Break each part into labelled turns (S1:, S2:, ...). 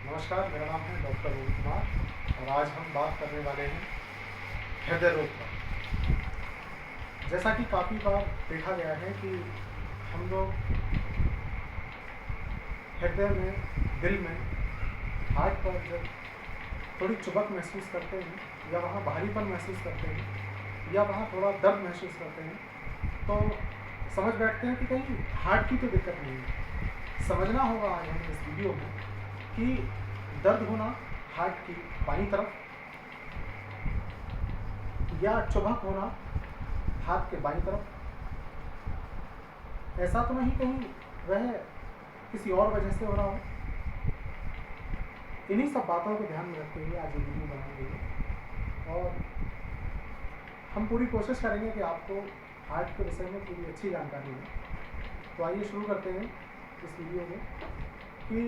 S1: नमस्कार, मेरा नाम है डॉक्टर रोहित कुमार और आज हम बात करने वाले हैं हृदय रोग पर। जैसा कि काफ़ी बार देखा गया है कि हम लोग हृदय में, दिल में, हार्ट पर जब थोड़ी चुभक महसूस करते हैं या वहाँ भारीपन महसूस करते हैं या वहाँ थोड़ा दर्द महसूस करते हैं तो समझ बैठते हैं कि कहीं हार्ट की तो दिक्कत नहीं है। समझना होगा आज हमें इस वीडियो में कि दर्द होना हार्ट की बाईं तरफ या चुभक होना हाथ के बाईं तरफ, ऐसा तो नहीं कहीं वह किसी और वजह से हो रहा हो। इन्हीं सब बातों को ध्यान में रखते हुए आज ये वीडियो बनाई गई है और हम पूरी कोशिश करेंगे कि आपको हार्ट के विषय में पूरी अच्छी जानकारी हो। तो आइए शुरू करते हैं इस वीडियो में कि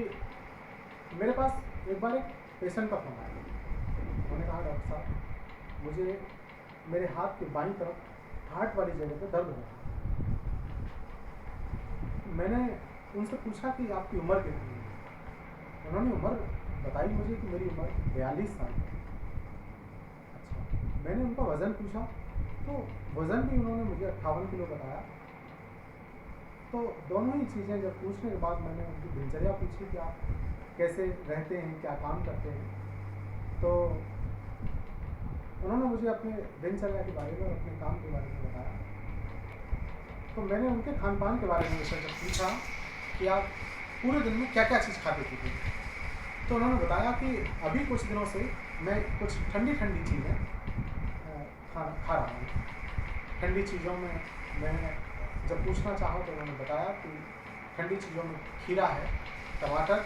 S1: मेरे पास एक बार एक पेशेंट का फोन आया। उन्होंने कहा, डॉक्टर साहब मुझे मेरे हाथ के बाईं तरफ हार्ट वाली जगह पे दर्द हो रहा है। मैंने उनसे पूछा कि आपकी उम्र कितनी है। उन्होंने उम्र बताई मुझे कि मेरी उम्र 42 साल है। अच्छा, मैंने उनका वज़न पूछा तो वज़न भी उन्होंने मुझे 58 किलो बताया। तो दोनों ही चीज़ें जब पूछने के बाद मैंने उनकी दिनचर्या पूछी कि आप कैसे रहते हैं, क्या काम करते हैं, तो उन्होंने मुझे अपने दिनचर्या के बारे में और अपने काम के बारे में बताया। तो मैंने उनके खान पान के बारे में जब पूछा कि आप पूरे दिन में क्या क्या चीज़ खाते पीते हैं, तो उन्होंने बताया कि अभी कुछ दिनों से मैं कुछ ठंडी ठंडी चीज़ें खा रहा हूँ। ठंडी चीज़ों में मैं जब पूछना चाहा तो उन्होंने बताया कि ठंडी चीज़ों में खीरा है, टमाटर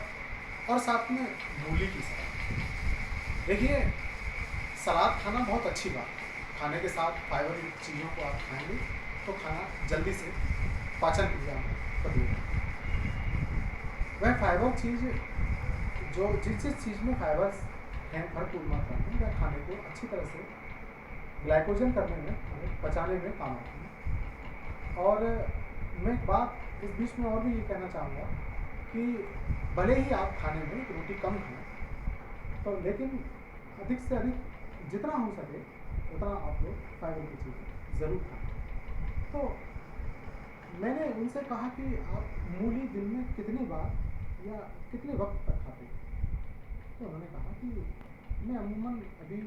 S1: और साथ में मूली की सलाद। देखिए, सलाद खाना बहुत अच्छी बात है। खाने के साथ फाइबर युक्त चीज़ों को आप खाएंगे तो खाना जल्दी से पाचन क्रिया में बदलेगा। वह फाइबर चीज़ जो जिस चीज़ में फाइबर्स हैं भरपूर मात्रा में, वह खाने को अच्छी तरह से ग्लाइकोजन करने में, पचाने में काम आती है। और मैं एक बात इस बीच में और भी ये कहना चाहूँगा कि भले ही आप खाने में रोटी कम खाएं, तो लेकिन अधिक से अधिक जितना हो सके उतना आप लोग फाइबर की चीज़ें ज़रूर खाएं। तो मैंने उनसे कहा कि आप मूली दिन में कितनी बार या कितने वक्त तक खाते हैं। तो उन्होंने कहा कि मैं अमूमन अभी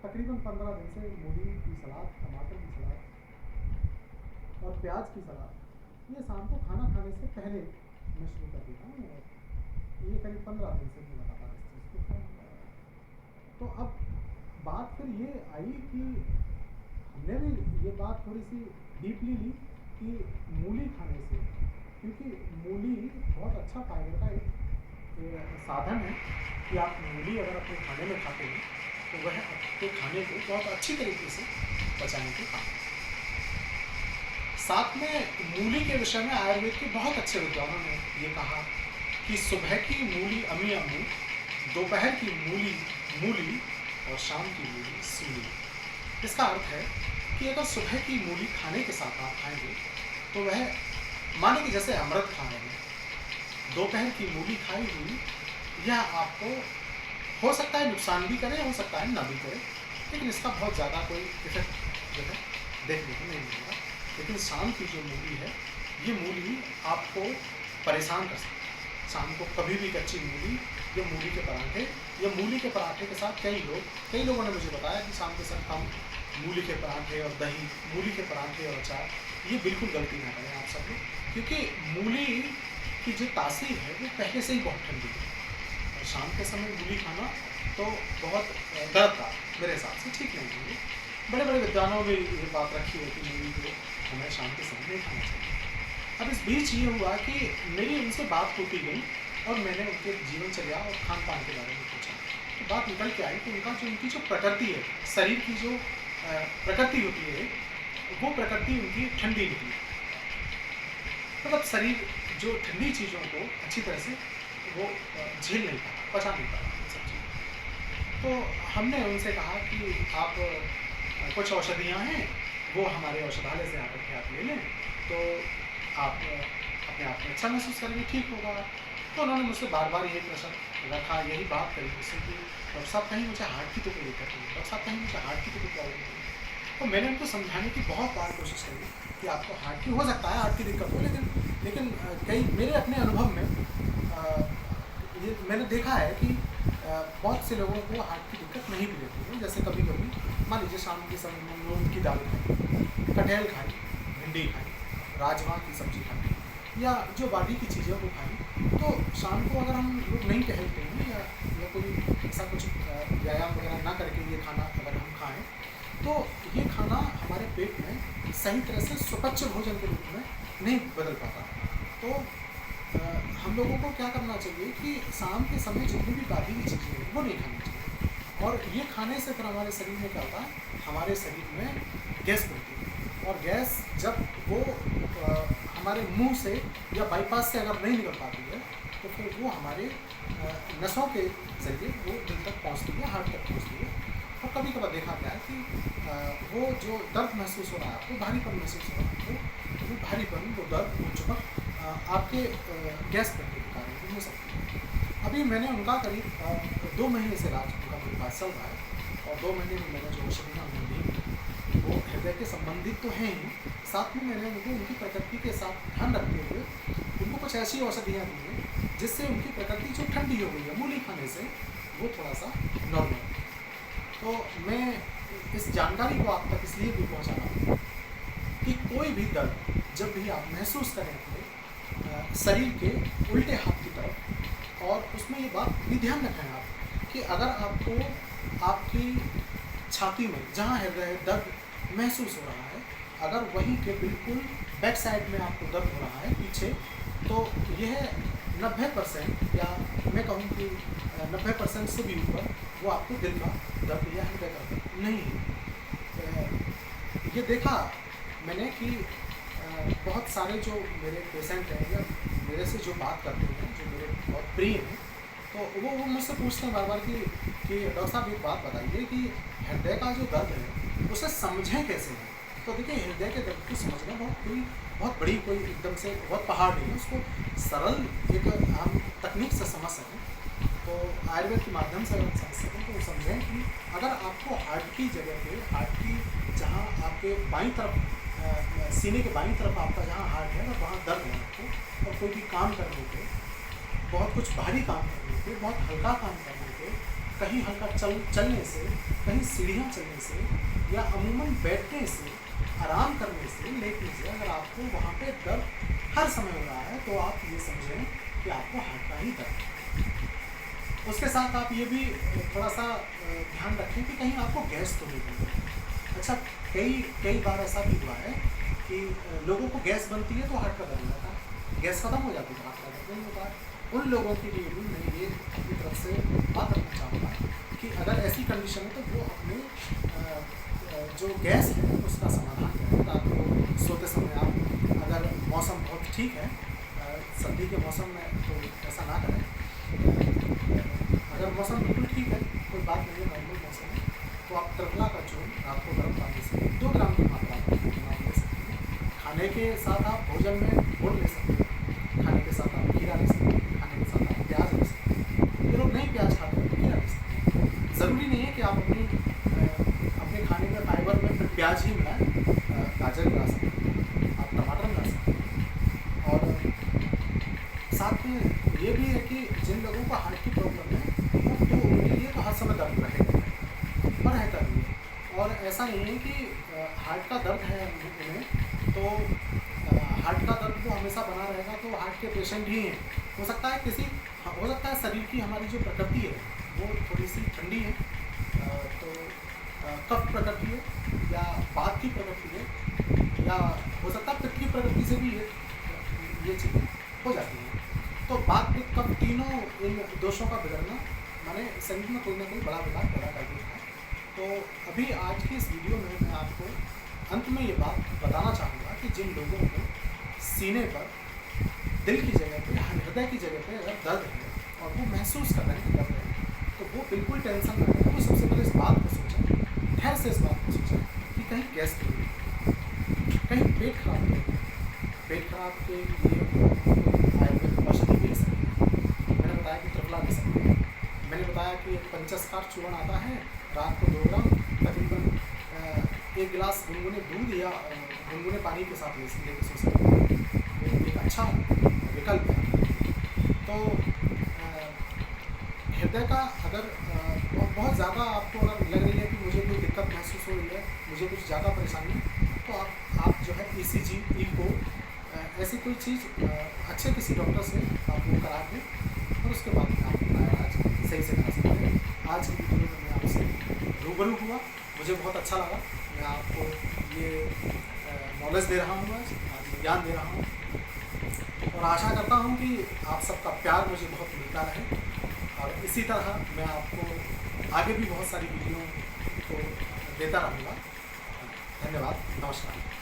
S1: तकरीबन 15 दिन से मूली की सलाद, टमाटर की सलाद और प्याज की सलाद ये शाम को खाना खाने से पहले मैं शुरू कर देता हूँ और ये करीब 15 दिन से मैं लगातार इस चीज़ को खा रहा हूँ। तो अब बात फिर ये आई कि हमने भी ये बात थोड़ी सी डीपली ली कि मूली खाने से, क्योंकि मूली बहुत अच्छा फाइबर का एक साधन है कि आप मूली अगर अपने खाने में खाते हैं तो वह आपके खाने को बहुत अच्छी तरीके से पचाने के काम। साथ में मूली के विषय में आयुर्वेद के बहुत अच्छे विद्वानों ने ये कहा कि सुबह की मूली अमी अमू, दोपहर की मूली मूली और शाम की मूली सूली। इसका अर्थ है कि अगर सुबह की मूली खाने के साथ आप खाएंगे तो वह माने कि जैसे अमृत खा रहे हैं। दोपहर की मूली खाई हुई यह आपको हो सकता है नुकसान भी करे, हो सकता है ना भी करे, लेकिन इसका बहुत ज़्यादा कोई इफेक्ट जो है देखने को नहीं मिलेगा। लेकिन शाम की जो मूली है, ये मूली आपको परेशान कर सकती है। शाम को कभी भी कच्ची मूली या मूली के पराठे या मूली के पराठे के साथ कई लोगों ने मुझे बताया कि शाम के साथ हम मूली के पराठे और दही, मूली के पराठे और अचार, ये बिल्कुल गलती ना करें आप सब लोग, क्योंकि मूली की जो तासीर है वो पहले से ही बहुत ठंडी है और शाम के समय मूली खाना तो बहुत गलत बात मेरे हिसाब से ठीक नहीं है। बड़े बड़े विद्वानों में ये बात रखी है कि मूली को हमें शाम के समय नहीं खाना चाहिए। अब इस बीच ये हुआ कि मेरी उनसे बात होती गई और मैंने उनके जीवनचर्या और खान पान के बारे में पूछा। तो बात निकल के आई कि उनकी जो प्रकृति है, शरीर की जो प्रकृति होती है, वो प्रकृति उनकी ठंडी निकली। मतलब शरीर जो ठंडी चीज़ों को अच्छी तरह से वो झेल नहीं पाता, पचा नहीं पाता इन सब चीज़ों। तो हमने उनसे कहा कि आप कुछ औषधियाँ हैं वो हमारे औषधालय से आकर के आप ले लें तो आप अपने आप में अच्छा महसूस करेंगे, ठीक होगा। तो उन्होंने मुझसे बार बार यही प्रश्न रखा, यही बात करी मुझसे कि डॉक्टर साहब कहीं मुझे हार्ट की तो कोई दिक्कत नहीं है, डॉक्टर साहब कहीं मुझे हार्ट की तो कोई प्रॉब्लम नहीं है। तो मैंने उनको समझाने की बहुत बार कोशिश करी कि आपको हार्ट की हो सकता है, हार्ट की दिक्कत हो, लेकिन कई मेरे अपने अनुभव में ये मैंने देखा है कि बहुत से लोगों को हार्ट की दिक्कत नहीं भी रहती है। जैसे कभी कभी मान लीजिए शाम के समय में मूंग की दाल खाई, कटहल खाई, भिंडी खाई, राजमा की सब्जी खाई, या जो बाकी की चीज़ों को खाई, तो शाम को अगर हम लोग नहीं टहलते हैं या कोई ऐसा कुछ व्यायाम वगैरह ना करके ये खाना अगर हम खाएं, तो ये खाना हमारे पेट में सही तरह से सुपच्च भोजन के रूप में नहीं बदल पाता। तो हम लोगों को क्या करना चाहिए कि शाम के समय जितनी भी बाकी की चीज़ें हैं वो नहीं खानी चाहिए, और ये खाने से फिर हमारे शरीर में क्या होता है, हमारे शरीर में गैस बनती है, और गैस जब वो हमारे मुंह से या बाईपास से अगर नहीं निकल पाती है, तो फिर वो हमारे नसों के जरिए वो दिल तक पहुंचती है, हार्ट तक पहुंचती है। और कभी कभार देखा गया है कि वो जो दर्द महसूस हो रहा है आपको, भारीपन महसूस हो रहा है आपको, वो भारीपन, वो दर्द, वो चुपक आपके गैस बनने के कारण भी हो सकती है। अभी मैंने उनका करीब 2 महीने से इलाज उनका मेरे पास चल रहा है, और 2 महीने में मैंने जो औषधियाँ उन्हें दी वो हृदय के संबंधित तो हैं ही, साथ में मैंने उनको उनकी प्रकृति के साथ ध्यान रखते हुए उनको कुछ ऐसी औषधियाँ दी हैं जिससे उनकी प्रकृति जो ठंडी हो गई है मूली खाने से, वो थोड़ा सा नॉर्मल। तो मैं इस जानकारी को आप तक इसलिए भी पहुँचा रहा हूँ कि कोई भी दर्द जब भी आप महसूस करें अपने शरीर के उल्टे हाथ की तरफ, और उसमें ये बात भी ध्यान रखें आप कि अगर आपको आपकी छाती में जहाँ हृदय दर्द महसूस हो रहा है, अगर वहीं के बिल्कुल बैक साइड में आपको दर्द हो रहा है पीछे, तो यह 90% या मैं कहूँ कि 90% से भी ऊपर वो आपको दिल का दर्द या हृदय का दर्द नहीं है। ये देखा मैंने कि बहुत सारे जो मेरे पेशेंट हैं या मेरे से जो बात करते हैं, जो मेरे बहुत प्रिय हैं, तो वो मुझसे पूछते हैं बार बार कि डॉक्टर साहब एक बात बताइए कि हृदय का जो दर्द है उसे समझें कैसे हैं। तो देखिए, हृदय के दर्द को समझना बहुत बड़ी कोई एकदम से बहुत पहाड़ नहीं है, उसको सरल एक हम तकनीक से समझ सकें, तो आयुर्वेद के माध्यम से अगर समझ सकें तो समझें कि अगर आपको हार्ट की जगह पे, हार्ट की जहाँ आपके बाईं तरफ सीने के बाईं तरफ आपका जहाँ हार्ट है और वहाँ दर्द है आपको, और कोई भी काम करने पे, बहुत कुछ भारी काम करने पे, बहुत हल्का काम करने पे, कहीं हल्का चलने से, कहीं सीढ़ियाँ चलने से, या अमूमन बैठने से, आराम करने से, लेटने से अगर आपको वहाँ पे दर्द हर समय हो रहा है, तो आप ये समझें कि आपको हार्ट का ही दर्द है। उसके साथ आप ये भी थोड़ा सा ध्यान रखें कि कहीं आपको गैस तो नहीं बन रही। अच्छा, कई बार ऐसा भी हुआ है कि लोगों को गैस बनती है तो हार्ट का दर्द होता है, गैस खत्म हो जाती है, हार्ट का दर्द नहीं होता है। उन लोगों के लिए भी मैं ये अपनी तरफ से बात रखना चाहूँगा कि अगर ऐसी कंडीशन है तो वो अपने जो गैस है उसका समाधान करें। रात को सोते समय आप, अगर मौसम बहुत ठीक है, सर्दी के मौसम में तो ऐसा ना करें, अगर मौसम बिल्कुल ठीक है, कोई बात नहीं है, नॉर्मल मौसम है, तो आप त्रिफला का चूर्ण रात को गर्म पानी से 2 ग्राम की मात्रा में ले सकते हैं। खाने के साथ आप भोजन में गुड़ ले सकते हैं, खाने के साथ आप खीरा ले सकते हैं, खाने के साथ आप प्याज ले सकते हैं। ये लोग नहीं प्याज खाते हैं, खीरा ले सकते हैं। ज़रूरी नहीं है कि आप अपने खाने में फाइबर में फिर प्याज ही मिलाएं, गाजर मिला सकते हैं, आप टमाटर मिला सकते हैं। और साथ में ये भी है कि जिन लोगों को हार्ट की प्रॉब्लम है, तो उनके लिए तो हर समय दर्द रहेगा और रहता भी है। और ऐसा नहीं है कि हार्ट का दर्द है उन्हें, तो हार्ट का दर्द तो हमेशा बना रहेगा, तो हार्ट के पेशेंट ही हैं। हो सकता है शरीर की हमारी जो प्रकृति है वो थोड़ी सी ठंडी है, तो कफ प्रकृति है, या वात की प्रकृति है, या हो सकता है पित्त की प्रकृति से भी ये चीज़ें हो जाती हैं। तो वात, पित्त, कफ तीनों इन दोषों का बिगड़ना माने शरीर में कोई ना कोई बड़ा विकार पैदा कर देता है। तो अभी आज की इस वीडियो में मैं आपको अंत में ये बात बताना चाहूँगा कि जिन लोगों को सीने पर, दिल की जगह पे, हृदय की जगह पे अगर दर्द है और वो महसूस कर रहे हैं दर्द है, तो वो बिल्कुल टेंशन न करें। वो सबसे पहले इस बात को सोचें, धैर्य से इस बात को सोचें कि कहीं गैस तो नहीं, कहीं पेट खराब नहीं। पेट खराब के लिए आयुर्वेदिक औषधि ले सकते हैं, मैंने बताया कि एक पंचस्कार चूर्ण आता है, रात को 2 ग्राम तकरीबन 1 गिलास गुनगुने दूध या गुनगुने पानी के साथ लेके सो सकते हैं। वो एक अच्छा विकल्प है। तो हृदय का अगर बहुत ज़्यादा आपको अगर लग रही है कि मुझे कोई दिक्कत महसूस हो रही है, मुझे कुछ ज़्यादा परेशानी है, तो आप जो है ECG, ईको ऐसी कोई चीज़ अच्छे किसी डॉक्टर से आप वो करा के और उसके बाद में आप अपना इलाज सही से करा सकते हैं। आज की वीडियो में मैं आपसे रूबरू हुआ, मुझे बहुत अच्छा लगा। मैं आपको ये नॉलेज दे रहा हूँ, आज ज्ञान दे रहा हूँ और आशा करता हूँ कि आप सबका प्यार मुझे बहुत मिलता रहे और इसी तरह मैं आपको आगे भी बहुत सारी वीडियो को देता रहूँगा। धन्यवाद, नमस्कार।